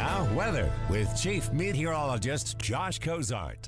Now, weather with Chief Meteorologist Josh Cozart.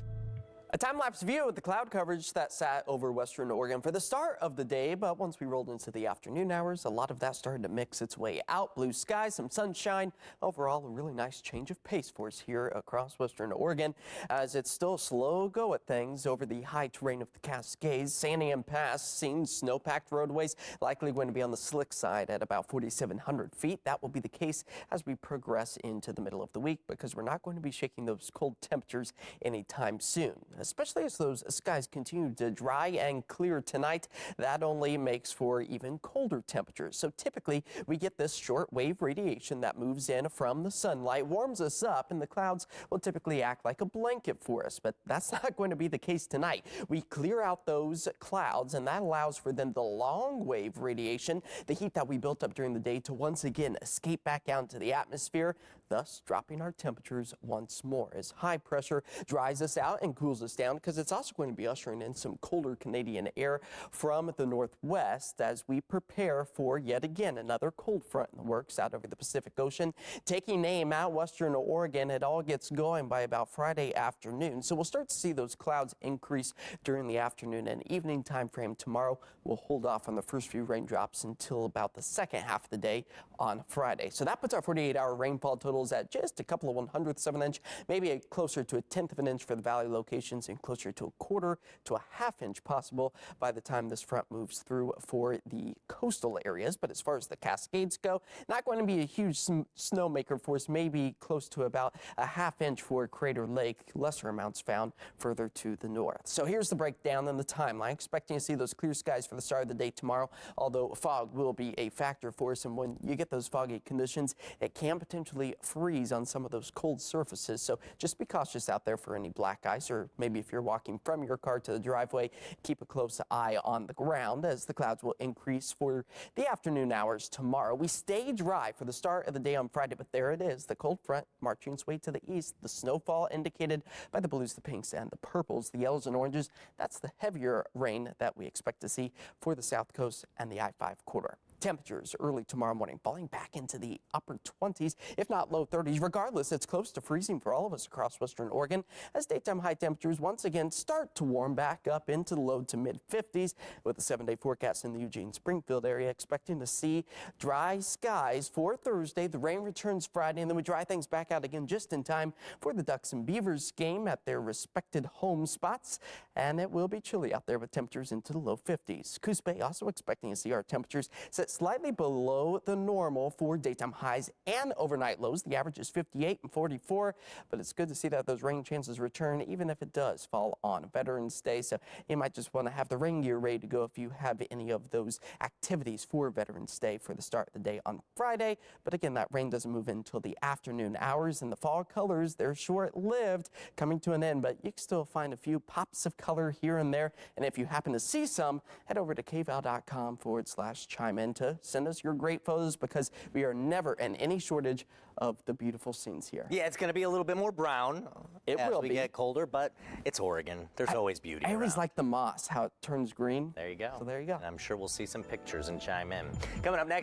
A time-lapse view of the cloud coverage that sat over western Oregon for the start of the day, but once we rolled into the afternoon hours, a lot of that started to mix its way out. Blue skies, some sunshine. Overall, a really nice change of pace for us here across western Oregon, as it's still slow go at things over the high terrain of the Cascades. Santiam Pass seeing snow-packed roadways, likely going to be on the slick side at about 4,700 feet. That will be the case as we progress into the middle of the week, because we're not going to be shaking those cold temperatures anytime soon. Especially as those skies continue to dry and clear tonight, that only makes for even colder temperatures. So typically we get this short wave radiation that moves in from the sunlight, warms us up, and the clouds will typically act like a blanket for us. But that's not going to be the case tonight. We clear out those clouds, and that allows for then the long wave radiation, the heat that we built up during the day, to once again escape back out into the atmosphere, thus dropping our temperatures once more as high pressure dries us out and cools us down, because it's also going to be ushering in some colder Canadian air from the northwest as we prepare for yet again another cold front in the works out over the Pacific Ocean. Taking aim out western Oregon, it all gets going by about Friday afternoon. So we'll start to see those clouds increase during the afternoon and evening time frame tomorrow. We'll hold off on the first few raindrops until about the second half of the day on Friday. So that puts our 48-hour rainfall totals at just a couple of 1/100ths of an inch, maybe closer to a 1/10 of an inch for the valley locations, and closer to a 1/4 to a 1/2 inch possible by the time this front moves through for the coastal areas. But as far as the Cascades go, not going to be a huge snowmaker for us, maybe close to about a 1/2 inch for Crater Lake, lesser amounts found further to the north. So here's the breakdown and the timeline. Expecting to see those clear skies for the start of the day tomorrow, although fog will be a factor for us, and when you get those foggy conditions, it can potentially freeze on some of those cold surfaces. So just be cautious out there for any black ice, or maybe if you're walking from your car to the driveway, keep a close eye on the ground as the clouds will increase for the afternoon hours tomorrow. We stay dry for the start of the day on Friday, but there it is, the cold front marching its way to the east. The snowfall indicated by the blues, the pinks, and the purples, the yellows and oranges. That's the heavier rain that we expect to see for the south coast and the I-5 corridor. Temperatures early tomorrow morning falling back into the upper 20s, if not low 30s. Regardless, it's close to freezing for all of us across western Oregon as daytime high temperatures once again start to warm back up into the low to mid 50s, with a 7-day forecast in the Eugene-Springfield area expecting to see dry skies for Thursday. The rain returns Friday, and then we dry things back out again just in time for the Ducks and Beavers game at their respected home spots. And it will be chilly out there with temperatures into the low 50s. Coos Bay also expecting to see our temperatures set slightly below the normal for daytime highs and overnight lows. The average is 58 and 44, but it's good to see that those rain chances return, even if it does fall on Veterans Day. So you might just want to have the rain gear ready to go if you have any of those activities for Veterans Day for the start of the day on Friday. But again, that rain doesn't move in until the afternoon hours, and the fall colors, they're short-lived, coming to an end, but you can still find a few pops of color here and there. And if you happen to see some, head over to kval.com/chime in to send us your great photos, because we are never in any shortage of the beautiful scenes here. Yeah, it's going to be a little bit more brown as we get colder, but it's Oregon. There's always beauty I always around. like the moss, how it turns green. There you go. So there you go. And I'm sure we'll see some pictures and chime in. Coming up next.